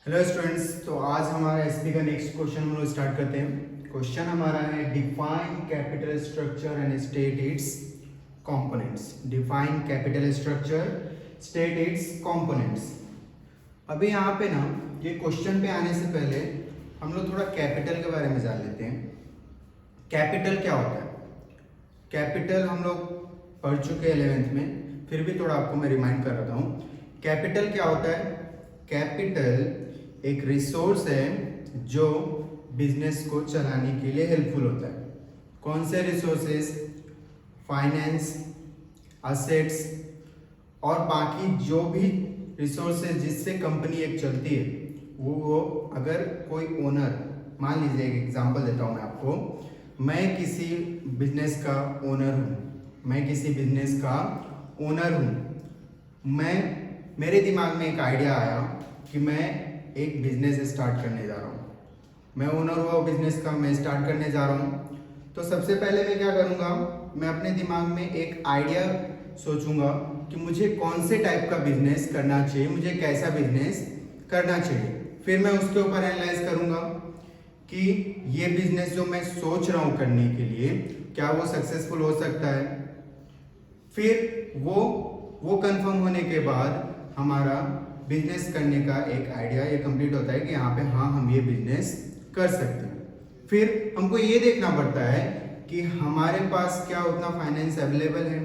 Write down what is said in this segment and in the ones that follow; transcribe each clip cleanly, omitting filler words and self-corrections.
Hello students, तो आज हमारा एसपी का नेक्स्ट क्वेश्चन हम लोग स्टार्ट करते हैं। क्वेश्चन हमारा है define capital structure and state it's components. Define capital structure, state it's components. अभी यहाँ पे ना ये क्वेश्चन पे आने से पहले हम लोग थोड़ा कैपिटल के बारे में जान लेते हैं। कैपिटल क्या होता है? कैपिटल हम लोग पढ़ चुके हैं 11th में, फिर भी थोड़ा आपको मैं रिमाइंड कर रहा हूँ। कैपिटल क्या होता है? कैपिटल एक रिसोर्स है जो बिजनेस को चलाने के लिए हेल्पफुल होता है। कौन से रिसोर्सेज? फाइनेंस, असेट्स और बाकी जो भी रिसोर्सेज जिससे कंपनी एक चलती है, वो अगर कोई ओनर, मान लीजिए एक एग्जांपल देता हूँ मैं आपको। मैं किसी बिजनेस का ओनर हूँ। मेरे दिमाग में एक आइडिया आया कि मैं एक बिजनेस स्टार्ट करने जा रहा हूँ। मैं ओनर हुआ बिजनेस का, मैं स्टार्ट करने जा रहा हूँ। तो सबसे पहले मैं क्या करूँगा, मैं अपने दिमाग में एक आइडिया सोचूंगा कि मुझे कौन से टाइप का बिजनेस करना चाहिए, मुझे कैसा बिजनेस करना चाहिए। फिर मैं उसके ऊपर एनालाइज करूँगा कि ये बिजनेस जो मैं सोच रहा हूँ करने के लिए, क्या वो सक्सेसफुल हो सकता है। फिर वो कंफर्म होने के बाद हमारा बिजनेस करने का एक आइडिया ये कंप्लीट होता है कि यहाँ पे हाँ, हम ये बिजनेस कर सकते हैं। फिर हमको ये देखना पड़ता है कि हमारे पास क्या उतना फाइनेंस अवेलेबल है,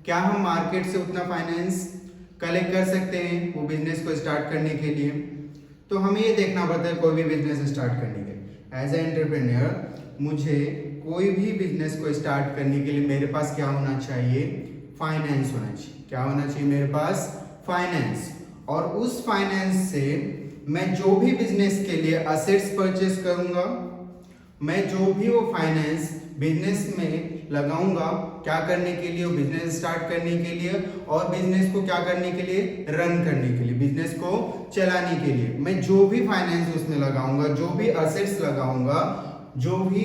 क्या हम मार्केट से उतना फाइनेंस कलेक्ट कर सकते हैं वो बिजनेस को स्टार्ट करने के लिए। तो हमें ये देखना पड़ता है कोई भी बिजनेस स्टार्ट करने के लिए। एज ए एंटरप्रेन्योर मुझे कोई भी बिजनेस को स्टार्ट करने के लिए मेरे पास क्या होना चाहिए? फाइनेंस होना चाहिए। क्या होना चाहिए मेरे पास? फाइनेंस। और उस फाइनेंस से मैं जो भी बिजनेस के लिए असेट्स परचेस करूंगा, मैं जो भी वो फाइनेंस बिजनेस में लगाऊंगा, क्या करने के लिए? वो बिजनेस स्टार्ट करने के लिए और बिजनेस को क्या करने के लिए? रन करने के लिए, बिजनेस को चलाने के लिए। मैं जो भी फाइनेंस उसमें लगाऊंगा, जो भी असेट्स लगाऊंगा, जो भी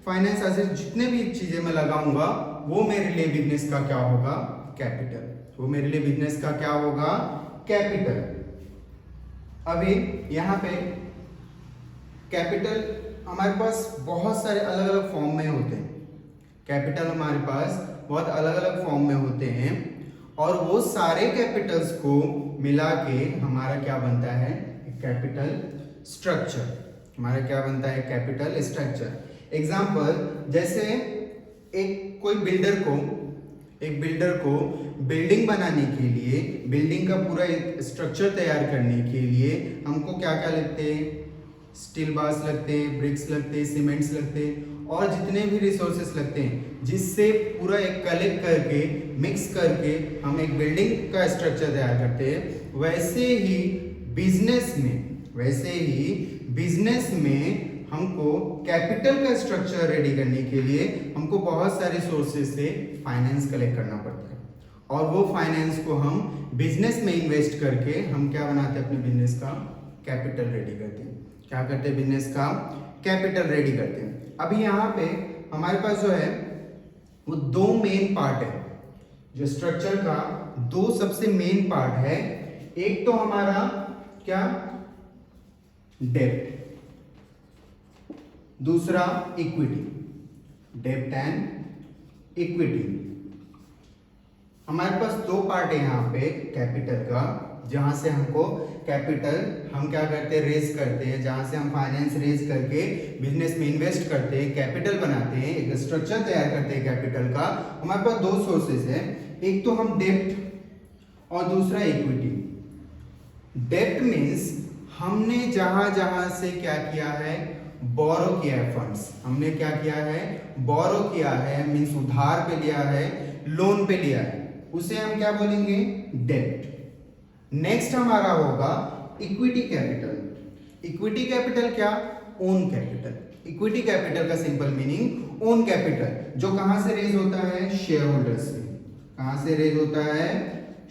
फाइनेंस असेट्स, जितने भी चीजें मैं लगाऊंगा, वो मेरे लिए बिजनेस का क्या होगा? कैपिटल। वो मेरे लिए बिजनेस का क्या होगा? कैपिटल। अभी यहाँ पे कैपिटल हमारे पास बहुत सारे अलग अलग फॉर्म में होते हैं। कैपिटल हमारे पास बहुत अलग अलग फॉर्म में होते हैं और वो सारे कैपिटल्स को मिला के हमारा क्या बनता है? Capital structure. हमारा क्या बनता है? Capital structure. एग्जाम्पल, जैसे कोई बिल्डर को बिल्डिंग बनाने के लिए, बिल्डिंग का पूरा एक स्ट्रक्चर तैयार करने के लिए हमको क्या क्या लगते हैं? स्टील बार्स लगते हैं, ब्रिक्स लगते हैं, सीमेंट्स लगते हैं और जितने भी रिसोर्सेस लगते हैं, जिससे पूरा एक कलेक्ट करके, मिक्स करके हम एक बिल्डिंग का स्ट्रक्चर तैयार करते हैं। वैसे ही बिजनेस में हमको कैपिटल का स्ट्रक्चर रेडी करने के लिए हमको बहुत सारे सोर्सेज से फाइनेंस कलेक्ट करना पड़ता है और वो फाइनेंस को हम बिजनेस में इन्वेस्ट करके हम क्या बनाते हैं? अपने बिजनेस का कैपिटल रेडी करते हैं। क्या करते हैं? बिजनेस का कैपिटल रेडी करते हैं। अभी यहाँ पे हमारे पास जो है वो दो मेन पार्ट है। जो स्ट्रक्चर का दो सबसे मेन पार्ट है। एक तो हमारा क्या? डेब्ट, दूसरा इक्विटी। डेब्ट एंड इक्विटी। हमारे पास दो पार्ट है यहाँ पे कैपिटल का, जहां से हमको कैपिटल हम क्या करते हैं? रेज करते हैं। जहां से हम फाइनेंस रेज करके बिजनेस में इन्वेस्ट करते हैं, कैपिटल बनाते हैं, एक स्ट्रक्चर तैयार करते हैं कैपिटल का। हमारे पास दो सोर्सेस है, एक तो हम डेब्ट और दूसरा इक्विटी। डेब्ट मीन्स हमने जहां जहां से क्या किया है? बोरो किया है फंड्स। हमने क्या किया है? बोरो किया है, मीन्स उधार पे लिया है, लोन पे लिया है, उसे हम क्या बोलेंगे? डेब्ट। नेक्स्ट हमारा होगा इक्विटी कैपिटल। इक्विटी कैपिटल क्या? Own capital. इक्विटी कैपिटल का सिंपल मीनिंग ओन कैपिटल, जो कहां से रेज होता है? शेयर होल्डर से। कहां से रेज होता है?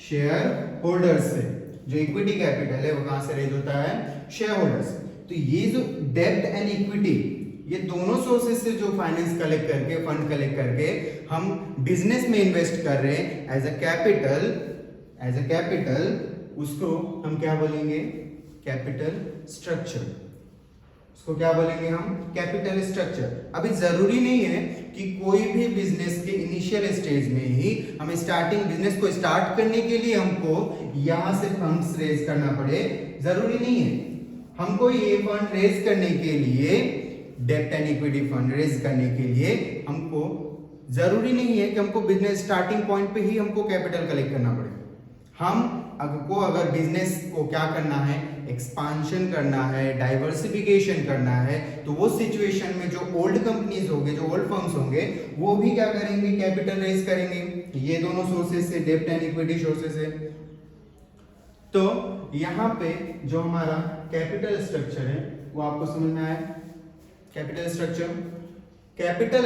शेयर होल्डर से। जो इक्विटी कैपिटल है वो कहां से रेज होता है? शेयर होल्डर से। तो ये जो डेब्ट एंड इक्विटी, ये दोनों सोर्सेस से जो फाइनेंस कलेक्ट करके, फंड कलेक्ट करके हम बिजनेस में इन्वेस्ट कर रहे हैं एज अ कैपिटल, उसको हम क्या बोलेंगे? Capital structure. इसको क्या बोलेंगे हम? Capital structure. अभी जरूरी नहीं है कि कोई भी बिजनेस के इनिशियल स्टेज में ही हमें स्टार्टिंग बिजनेस को स्टार्ट करने के लिए हमको यहां से फंड्स रेज करना पड़े, जरूरी नहीं है। हमको ये फंड रेज करने के लिए, डेब्ट एंड इक्विटी फंड रेज करने के लिए हमको जरूरी नहीं है कि हमको बिजनेस स्टार्टिंग पॉइंट पे ही हमको कैपिटल कलेक्ट करना पड़े। हम अगर बिजनेस को क्या करना है, एक्सपांशन करना है, डाइवर्सिफिकेशन करना है, तो वो सिचुएशन में जो ओल्ड कंपनीज होंगे, जो ओल्ड फर्म्स होंगे, वो भी क्या करेंगे? कैपिटल रेज करेंगे। ये दोनों सोर्सेज से, डेब्ट एंड इक्विटी सोर्सेज से। तो यहाँ पे जो हमारा कैपिटल स्ट्रक्चर है वो आपको समझ में आया? कैपिटल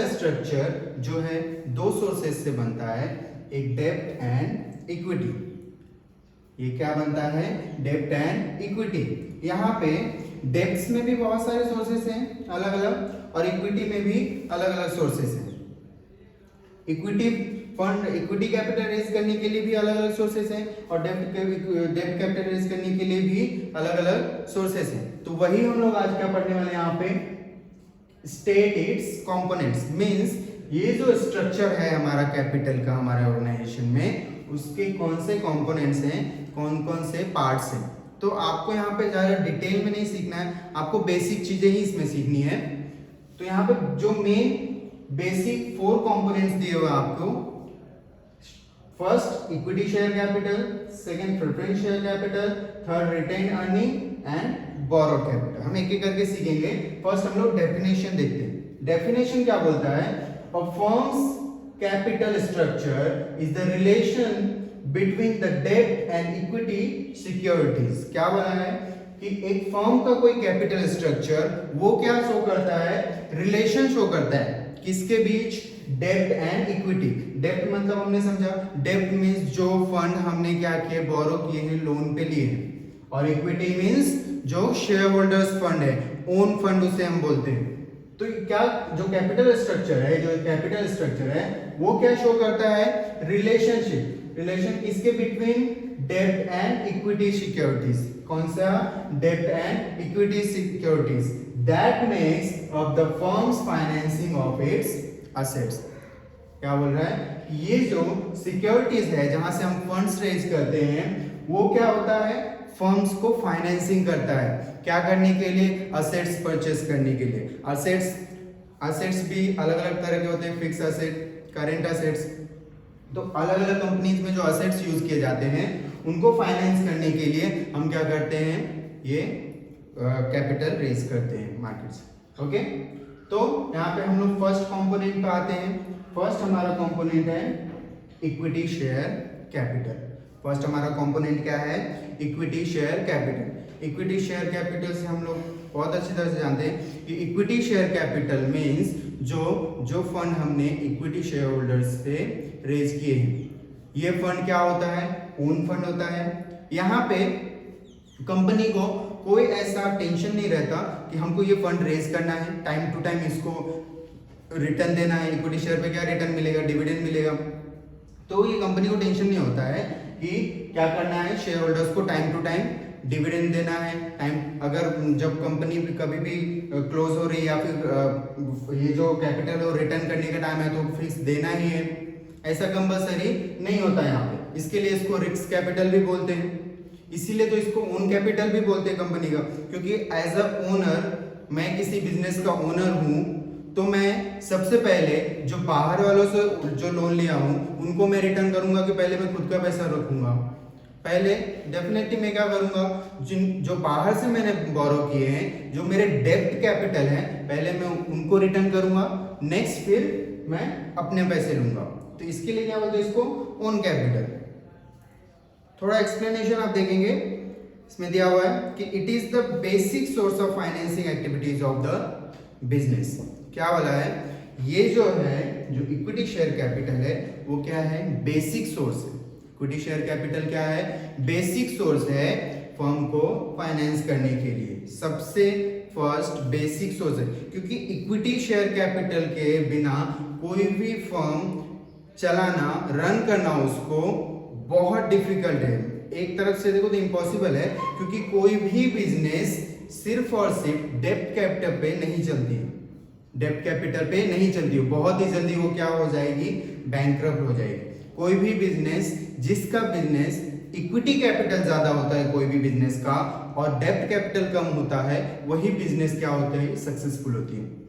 स्ट्रक्चर जो है दो सोर्सेज से बनता है, एक डेब्ट एंड इक्विटी। ये क्या बनता है? डेब्ट एंड इक्विटी। यहाँ पे डेब्ट्स में भी बहुत सारे सोर्सेस हैं अलग अलग, और इक्विटी में भी अलग अलग सोर्सेस हैं। Equity fund, equity capital raise करने के लिए भी अलग अलग सोर्सेस हैं, और डेब्ट कैपिटल रेज करने के लिए भी अलग अलग सोर्सेस हैं। तो वही हम लोग आज क्या पढ़ने वाले हैं यहाँ पे? State it's components. मींस ये जो स्ट्रक्चर है हमारा कैपिटल का हमारे ऑर्गेनाइजेशन में, उसके कौन से कंपोनेंट्स हैं, कौन कौन से पार्ट्स हैं। तो आपको यहाँ पे ज़्यादा डिटेल में नहीं सीखना है, आपको बेसिक चीजें ही इसमें सीखनी है। तो यहाँ पे जो मेन बेसिक 4 कंपोनेंट्स दिए हुए आपको, first equity share capital, second preference share capital, third retain earning and borrowed capital. हम एक एक करके सीखेंगे। फर्स्ट हम लोग डेफिनेशन देखते हैं। डेफिनेशन क्या बोलता है? A firm's capital structure is the relation between the डेब्ट एंड इक्विटी सिक्योरिटीज। क्या बोला है कि एक फर्म का कोई कैपिटल स्ट्रक्चर वो क्या शो करता है? रिलेशन शो करता है किसके बीच? डेब्ट एंड इक्विटी। डेब्ट मतलब हमने समझा, डेब्ट मींस जो फंड हमने क्या किए? बोरो किए हैं, लोन पे लिए हैं। और इक्विटी मींस जो शेयर होल्डर्स फंड है, ओन फंड उसे हम बोलते हैं। तो क्या जो कैपिटल स्ट्रक्चर है, जो कैपिटल स्ट्रक्चर है वो क्या शो करता है? रिलेशनशिप। रिलेशन किसके? बिटवीन डेब्ट एंड इक्विटी सिक्योरिटीज। कौन सा? डेब्ट and equity securities that makes of the firms financing of its assets. क्या बोल रहा है? ये जो सिक्योरिटीज है जहां से हम फंड्स रेज करते हैं, वो क्या होता है? फर्म्स को फाइनेंसिंग करता है। क्या करने के लिए? असेट्स परचेस करने के लिए। असेट्स भी अलग अलग तरह के होते हैं, फिक्स असेट, करेंट असेट्स। तो अलग अलग कंपनीज में जो असेट्स यूज किए जाते हैं उनको फाइनेंस करने के लिए हम क्या करते हैं? ये कैपिटल रेज करते हैं मार्केट से। ओके, तो यहाँ पे हम लोग फर्स्ट कंपोनेंट पे आते हैं। फर्स्ट हमारा कंपोनेंट है इक्विटी शेयर कैपिटल। फर्स्ट हमारा कंपोनेंट क्या है? Equity share capital. Equity share capital से हम लोग बहुत अच्छी तरह से जानते हैं कि इक्विटी शेयर कैपिटल मींस जो फंड हमने इक्विटी शेयर होल्डर्स से रेज किए हैं, ये फंड क्या होता है? ओन फंड होता है। यहाँ पे कंपनी को कोई ऐसा टेंशन नहीं रहता कि हमको ये फंड रेज करना है, टाइम टू टाइम इसको रिटर्न देना है। इक्विटी शेयर पे क्या रिटर्न मिलेगा? डिविडेंड मिलेगा। तो ये कंपनी को टेंशन नहीं होता है कि क्या करना है, शेयर होल्डर्स को टाइम टू टाइम डिविडेंड देना है। टाइम अगर जब कंपनी कभी भी क्लोज हो रही है या फिर ये जो कैपिटल है रिटर्न करने का टाइम है तो फिक्स देना ही है, ऐसा कंपल्सरी नहीं होता यहाँ पे। इसके लिए इसको रिस्क कैपिटल भी बोलते हैं, इसीलिए तो इसको ओन कैपिटल भी बोलते हैं कंपनी का। क्योंकि एज अ ओनर, मैं किसी बिजनेस का ओनर हूँ तो मैं सबसे पहले जो बाहर वालों से जो लोन लिया हूँ उनको मैं रिटर्न करूंगा कि पहले मैं खुद का पैसा रखूंगा। पहले डेफिनेटली मैं क्या करूंगा, जो बाहर से मैंने बोरो किए हैं, जो मेरे डेब्ट कैपिटल है, पहले मैं उनको रिटर्न करूंगा, नेक्स्ट फिर मैं अपने पैसे लूंगा। तो इसके लिए क्या बोलते हैं? इसको ओन कैपिटल। थोड़ा एक्सप्लेनेशन आप देखेंगे, इसमें दिया हुआ है कि it is the basic source of financing activities of the business. क्या बोला है? ये जो है, जो इक्विटी शेयर कैपिटल है वो क्या है? बेसिक सोर्स है। इक्विटी शेयर कैपिटल क्या है? बेसिक सोर्स है फर्म को फाइनेंस करने के लिए। सबसे फर्स्ट बेसिक सोर्स है, क्योंकि इक्विटी शेयर कैपिटल के बिना कोई भी फर्म चलाना, रन करना उसको बहुत डिफिकल्ट है। एक तरफ से देखो तो इम्पॉसिबल है, क्योंकि कोई भी बिजनेस सिर्फ और सिर्फ डेब्ट कैपिटल पे नहीं चलती, डेब्ट कैपिटल पे नहीं चलती, बहुत ही जल्दी वो क्या हो जाएगी, बैंकरप्ट हो जाएगी। कोई भी बिजनेस जिसका बिजनेस इक्विटी कैपिटल ज्यादा होता है कोई भी बिजनेस का और डेब्ट कैपिटल कम होता है, वही बिजनेस क्या होता है, सक्सेसफुल होती है।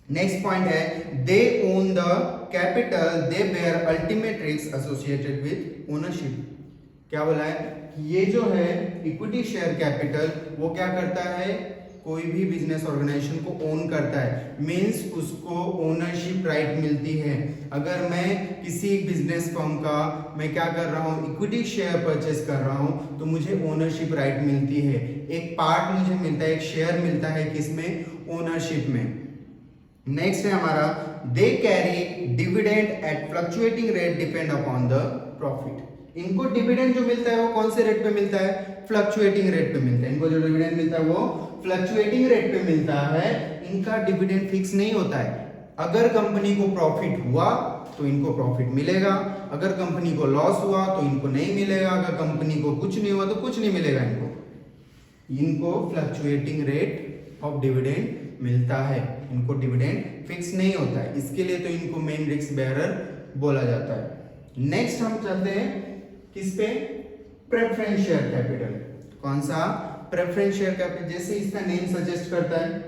नेक्स्ट पॉइंट है they own the capital they bear ultimate risk associated with ownership. क्या बोला है, ये जो है इक्विटी शेयर कैपिटल वो क्या करता है, कोई भी बिजनेस ऑर्गेनाइजेशन को ओन करता है, मींस उसको ओनरशिप राइट मिलती है। अगर मैं किसी बिजनेस फर्म का मैं क्या कर रहा हूँ, इक्विटी शेयर परचेस कर रहा हूँ, तो मुझे ओनरशिप राइट मिलती है, एक पार्ट मुझे मिलता है, एक शेयर मिलता है, किसमें, ओनरशिप में। नेक्स्ट है हमारा they carry dividend at fluctuating rate depend upon the profit. इनको डिविडेंड जो मिलता है वो कौन से रेट पे मिलता है, फ्लक्चुएटिंग रेट पे मिलता है। इनको जो डिविडेंड मिलता है वो फ्लक्चुएटिंग रेट पे मिलता है, इनका डिविडेंड फिक्स नहीं होता है। अगर कंपनी को प्रॉफिट हुआ तो इनको प्रॉफिट मिलेगा, अगर कंपनी को लॉस हुआ तो इनको नहीं मिलेगा, अगर कंपनी को कुछ नहीं हुआ तो कुछ नहीं मिलेगा इनको फ्लक्चुएटिंग रेट ऑफ डिविडेंड मिलता है, इनको डिविडेंड फिक्स नहीं होता है, इसके लिए तो इनको मेन रिस्क बेयरर बोला जाता है। नेक्स्ट हम चलते हैं किस पे, प्रेफरेंस शेयर कैपिटल। कौन सा, प्रेफरेंस शेयर कैपिटल। जैसे इसका नेम सजेस्ट करता है,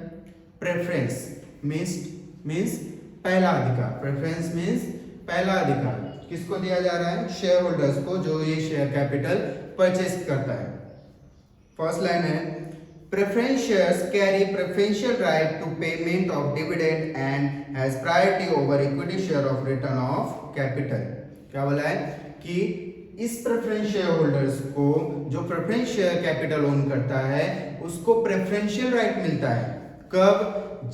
प्रेफरेंस मींस पहला अधिकार, प्रेफरेंस मींस पहला अधिकार किसको दिया जा रहा है, शेयर होल्डर्स को, जो ये शेयर कैपिटल परचेस करता है। फर्स्ट लाइन है preference shares carry preferential right to payment of dividend and has priority over equity share of return of capital। क्या बोला है कि इस प्रेफरेंस शेयर होल्डर्स को, जो प्रेफरेंस शेयर कैपिटल ओन करता है, उसको प्रेफरेंशियल राइट मिलता है। कब,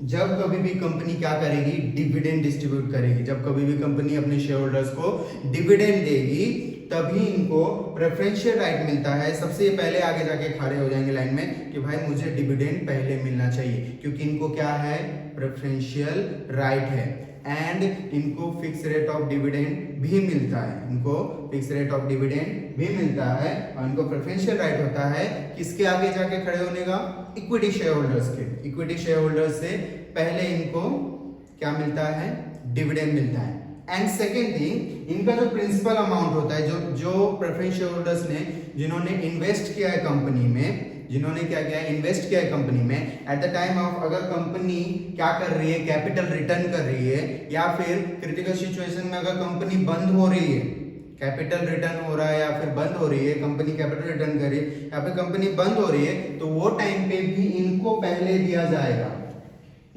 जब कभी भी कंपनी क्या करेगी, डिविडेंड डिस्ट्रीब्यूट करेगी, जब कभी भी कंपनी अपने शेयर होल्डर्स को डिविडेंड देगी तभी इनको प्रेफरेंशियल राइट मिलता है। सबसे पहले आगे जाके खड़े हो जाएंगे लाइन में कि भाई मुझे डिविडेंड पहले मिलना चाहिए, क्योंकि इनको क्या है, प्रेफरेंशियल राइट है। एंड इनको फिक्स रेट ऑफ डिविडेंड भी मिलता है, इनको फिक्स रेट ऑफ डिविडेंड भी मिलता है और इनको प्रेफरेंशियल राइट होता है किसके आगे जाके खड़े होने का, इक्विटी शेयर होल्डर्स के। इक्विटी शेयर होल्डर्स से पहले इनको क्या मिलता है, डिविडेंड मिलता है। एंड सेकेंड थिंग, इनका जो प्रिंसिपल अमाउंट होता है, जो प्रेफरेंस शेयर होल्डर्स ने, जिन्होंने इन्वेस्ट किया है कंपनी में, जिन्होंने क्या किया है, इन्वेस्ट किया है कंपनी में, एट द टाइम ऑफ, अगर कंपनी क्या कर रही है, कैपिटल रिटर्न कर रही है, या फिर क्रिटिकल सिचुएशन में अगर कंपनी बंद हो रही है, कैपिटल रिटर्न हो रहा है या फिर बंद हो रही है, कंपनी कैपिटल रिटर्न कर रही है या फिर कंपनी बंद हो रही है, तो वो टाइम पे भी इनको पहले दिया जाएगा।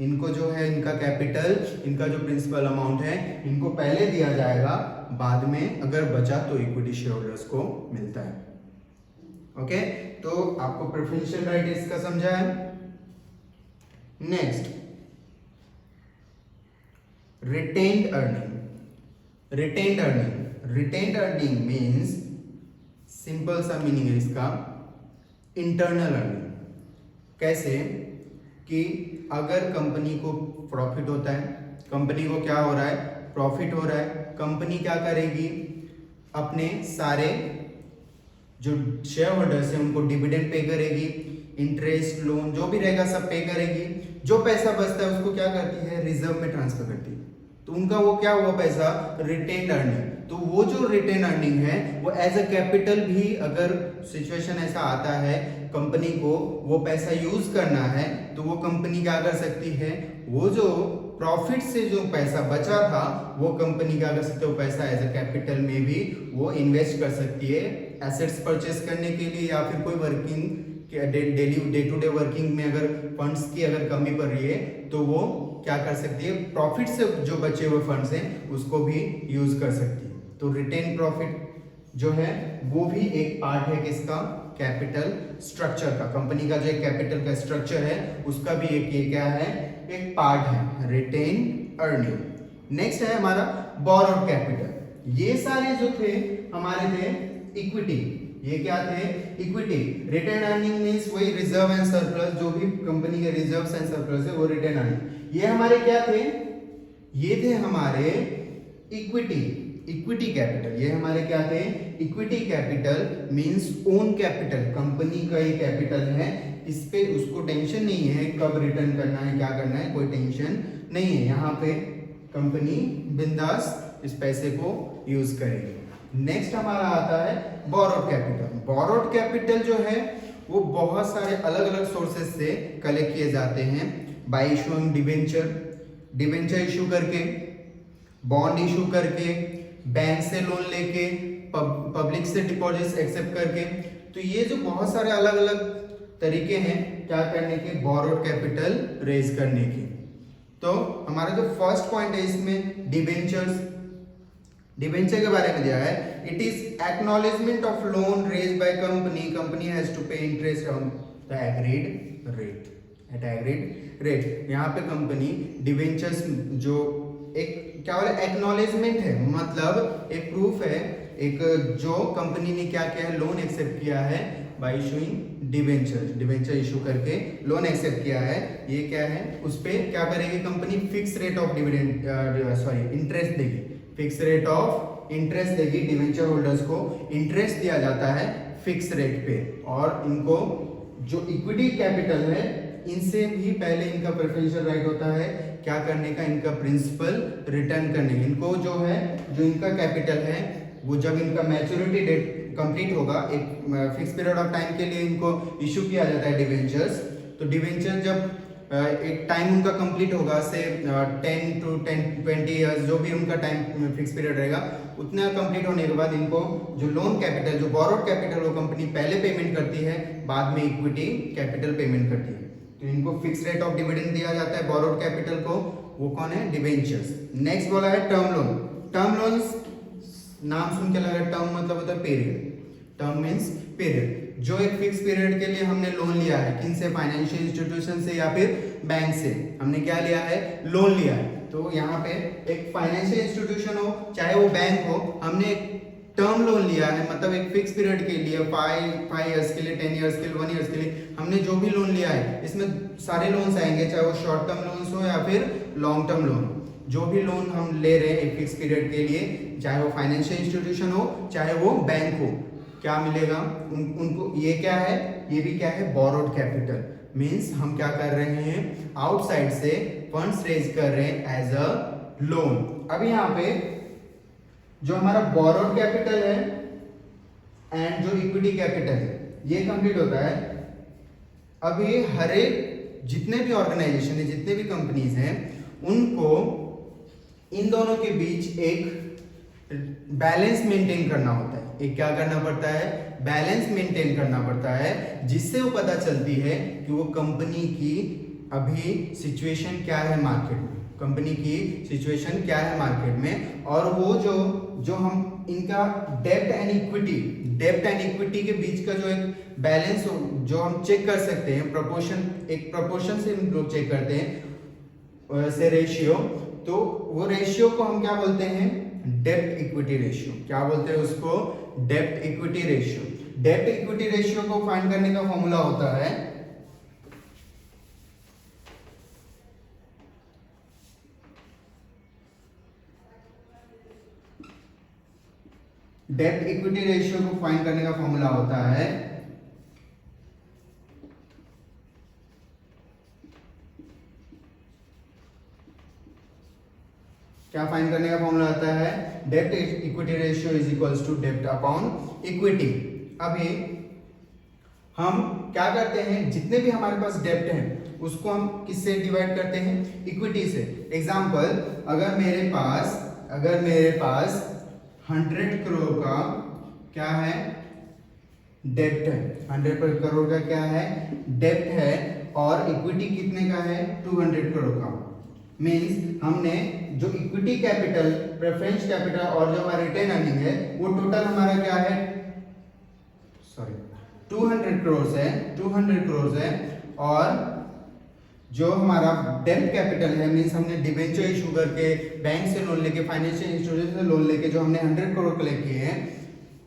इनको जो है, इनका कैपिटल, इनका जो प्रिंसिपल अमाउंट है, इनको पहले दिया जाएगा, बाद में अगर बचा तो इक्विटी शेयर होल्डर्स को मिलता है। ओके, तो आपको प्रेफरेंशियल राइट इसका समझा है। Next, retained earning. Retained earning means, simple सा मीनिंग है इसका, इंटरनल अर्निंग। कैसे कि अगर कंपनी को प्रॉफिट होता है, कंपनी को क्या हो रहा है, प्रॉफिट हो रहा है, कंपनी क्या करेगी, अपने सारे जो शेयर होल्डर्स हैं उनको डिविडेंड पे करेगी, इंटरेस्ट, लोन जो भी रहेगा सब पे करेगी। जो पैसा बचता है उसको क्या करती है, रिजर्व में ट्रांसफर करती है, तो उनका वो क्या हुआ पैसा, रिटेन्ड अर्निंग। तो वो जो रिटेन अर्निंग है वो एज अ कैपिटल भी, अगर सिचुएशन ऐसा आता है कंपनी को वो पैसा यूज करना है, तो वो कंपनी क्या कर सकती है, वो जो प्रॉफिट से जो पैसा बचा था वो कंपनी क्या कर सकती है, वो पैसा एज अ कैपिटल में भी वो इन्वेस्ट कर सकती है, एसेट्स परचेस करने के लिए, या फिर कोई working day to day working में अगर फंड्स की अगर कमी पड़ रही है तो वो क्या कर सकती है, प्रॉफिट से जो बचे हुए फंड्स हैं उसको भी यूज कर सकती है। तो रिटेन प्रॉफिट जो है वो भी एक पार्ट है किसका, कैपिटल स्ट्रक्चर का। कंपनी का जो कैपिटल का स्ट्रक्चर है उसका भी एक ये क्या है, एक पार्ट है, रिटेन अर्निंग। नेक्स्ट है हमारा बोरोड कैपिटल। ये सारे जो थे हमारे थे इक्विटी, ये क्या थे, इक्विटी। रिटेन अर्निंग मींस वही रिजर्व एंड सरप्लस, जो भी कंपनी के रिजर्व्स एंड सरप्लस है वो रिटेन अर्निंग। ये हमारे क्या थे, ये थे हमारे इक्विटी। इक्विटी कैपिटल, ये हमारे क्या थे, equity capital means own capital, company का ही कैपिटल है, इस पे उसको टेंशन नहीं है कब रिटर्न करना है, क्या करना है, कोई टेंशन नहीं है। यहाँ पे कंपनी बिंदास इस पैसे को यूज करेगी। नेक्स्ट हमारा आता है बोरोड कैपिटल। बोरोड कैपिटल जो है वो बहुत सारे अलग अलग सोर्सेस से कलेक्ट किए जाते हैं, bye issuing debenture, debenture issue करके, बॉन्ड इशू करके, बैंक से लोन लेके, पब्लिक से डिपॉजिट्स एक्सेप्ट करके। तो ये जो बहुत सारे अलग अलग तरीके हैं क्या करने के, बोरोड कैपिटल रेज करने के। तो हमारा जो फर्स्ट पॉइंट है इसमें डिबेंचर्स, डिबेंचर के बारे में दिया है, it is acknowledgement of loan raise by company, company has to pay interest on the agreed rate, at agreed rate. यहाँ पे कंपनी डिबेंचर्स जो एक क्या बोले एक्नॉलेजमेंट है, मतलब एक प्रूफ है, एक जो कंपनी ने क्या किया है, लोन एक्सेप्ट किया है bye issuing debenture, debenture issue करके लोन एक्सेप्ट किया है। ये क्या है, उस पे क्या करेगी company, fix rate of dividend interest देगी, फिक्स रेट ऑफ इंटरेस्ट देगी, डिबेंचर होल्डर्स को इंटरेस्ट दिया जाता है फिक्स रेट पे। और इनको जो इक्विटी कैपिटल है इनसे भी पहले इनका प्रेफरेंशियल राइट होता है क्या करने का, इनका प्रिंसिपल रिटर्न करने का। इनको जो है, जो इनका कैपिटल है वो जब इनका मैच्योरिटी डेट कंप्लीट होगा, एक फिक्स पीरियड ऑफ टाइम के लिए इनको इशू किया जाता है डिबेंचर्स। तो डिबेंचर जब एक टाइम उनका कंप्लीट होगा, से 10 to 20 ईयर्स जो भी उनका टाइम फिक्स पीरियड रहेगा, उतना कंप्लीट होने के बाद इनको जो लोन कैपिटल, जो बोरोड कैपिटल, वो कंपनी पहले पेमेंट करती है, बाद में इक्विटी कैपिटल पेमेंट करती है। तो इनको फिक्स रेट ऑफ डिविडेंड दिया जाता है बोरोड कैपिटल को, वो कौन है, डिबेंचर्स। नेक्स्ट बोला है टर्म लोन। टर्म लोन्स नाम सुन के लगा, टर्म मतलब होता है पीरियड, टर्म मींस पीरियड। जो एक फिक्स पीरियड के लिए हमने लोन लिया है, किन से, फाइनेंशियल इंस्टीट्यूशन से या फिर बैंक से, हमने क्या लिया है, लोन लिया है। तो यहाँ पे एक फाइनेंशियल इंस्टीट्यूशन हो चाहे वो बैंक हो, हमने एक टर्म लोन लिया है, मतलब एक फिक्स पीरियड के लिए 5 इयर्स के लिए, 10 इयर्स के लिए, 1 ईयर्स के लिए हमने जो भी लोन लिया है, इसमें सारे लोन्स आएंगे, चाहे वो शॉर्ट टर्म लोन्स हो या फिर लॉन्ग टर्म लोन। जो भी लोन हम ले रहे हैं एक फिक्स पीरियड के लिए, चाहे वो फाइनेंशियल इंस्टीट्यूशन हो चाहे वो बैंक हो, क्या मिलेगा उनको, ये क्या है, ये भी क्या है, बोरोड कैपिटल। मींस हम क्या कर रहे हैं, आउटसाइड से फंड्स रेज कर रहे हैं एज अ लोन। अब यहाँ पे जो हमारा बोरोड कैपिटल है एंड जो इक्विटी कैपिटल है, ये कंप्लीट होता है। अब ये हर एक जितने भी ऑर्गेनाइजेशन है, जितने भी कंपनीज हैं, उनको इन दोनों के बीच एक बैलेंस मेंटेन करना होता है। एक क्या करना पड़ता है, बैलेंस मेंटेन करना पड़ता है, जिससे वो पता चलती है कि वो कंपनी की अभी सिचुएशन क्या है मार्केट में, कंपनी की सिचुएशन क्या है मार्केट में। और वो जो हम इनका डेब्ट एंड इक्विटी, डेब्ट एंड इक्विटी के बीच का जो एक बैलेंस जो हम चेक कर सकते हैं, प्रोपोर्शन, एक प्रोपोर्शन से हम लोग चेक करते हैं से रेशियो, तो वो रेशियो को हम क्या बोलते हैं, डेब्ट इक्विटी रेशियो। क्या बोलते हैं उसको, डेब्ट इक्विटी रेशियो। डेब्ट इक्विटी रेशियो को फाइंड करने का फॉर्मूला होता है डेब्ट इक्विटी रेशियो को फाइंड करने का फॉर्मूला होता है क्या फाइंड करने का फॉर्मूला आता है, डेब्ट equity ratio is equals to डेब्ट अपॉन इक्विटी। अभी हम क्या करते हैं, जितने भी हमारे पास डेब्ट हैं उसको हम किससे डिवाइड करते हैं, इक्विटी से। एग्जांपल, अगर मेरे पास 100 करोड़ का क्या है, डेब्ट है, 100 करोड़ का क्या है, डेब्ट है, और इक्विटी कितने का है, 200 करोड़ का। मींस हमने जो इक्विटी कैपिटल, प्रेफरेंस कैपिटल और जो हमारा रिटेन अर्निंग है, वो टोटल हमारा क्या है, 200 करोड़ है, 200 करोड़ है। और जो हमारा डेब्ट कैपिटल है, मींस हमने डिबेंचर इशू करके, बैंक से लोन लेके, फाइनेंशियल इंस्टीट्यूशन से लोन लेके जो हमने 100 करोड़ कलेक्ट किए हैं,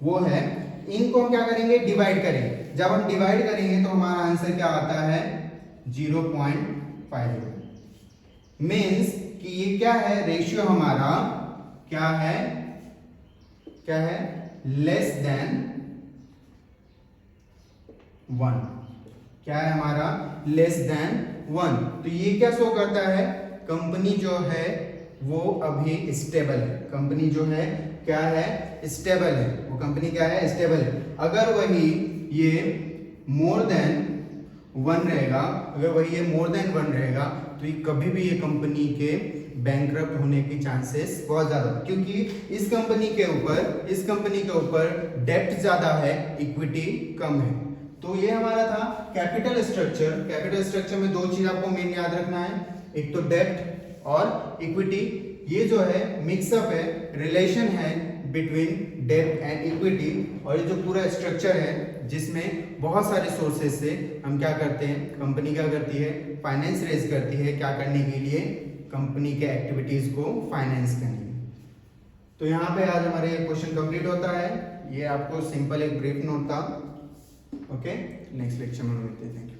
वो है, इनको हम क्या करेंगे, डिवाइड करेंगे। जब हम डिवाइड करेंगे तो हमारा आंसर क्या आता है, 0.50। मीन्स कि ये क्या है, रेशियो हमारा क्या है, क्या है, लेस देन 1। क्या है हमारा, लेस देन 1। तो ये क्या शो करता है, कंपनी जो है वो अभी स्टेबल है। कंपनी जो है क्या है, स्टेबल है। वो कंपनी क्या है, स्टेबल है। अगर वही ये मोर देन 1 रहेगा, अगर वही ये मोर देन 1 रहेगा, तो ये कभी भी ये कंपनी के बैंकरप्ट होने के चांसेस बहुत ज्यादा, क्योंकि इस कंपनी के ऊपर डेप्ट ज्यादा है, इक्विटी कम है। तो ये हमारा था कैपिटल स्ट्रक्चर। कैपिटल स्ट्रक्चर में दो चीज आपको मेन याद रखना है, एक तो डेप्ट और इक्विटी। ये जो है मिक्सअप है, रिलेशन है बिटवीन डेप्ट एंड इक्विटी। और ये जो पूरा स्ट्रक्चर है जिसमें बहुत सारे सोर्सेज से हम क्या करते हैं, कंपनी क्या करती है, फाइनेंस रेज करती है। क्या करने के लिए, कंपनी के एक्टिविटीज को फाइनेंस करने। तो यहाँ पे आज हमारे क्वेश्चन कंप्लीट होता है। ये आपको सिंपल एक ब्रीफ नोट था। ओके, नेक्स्ट लेक्चर में मिलते हैं। Thank you.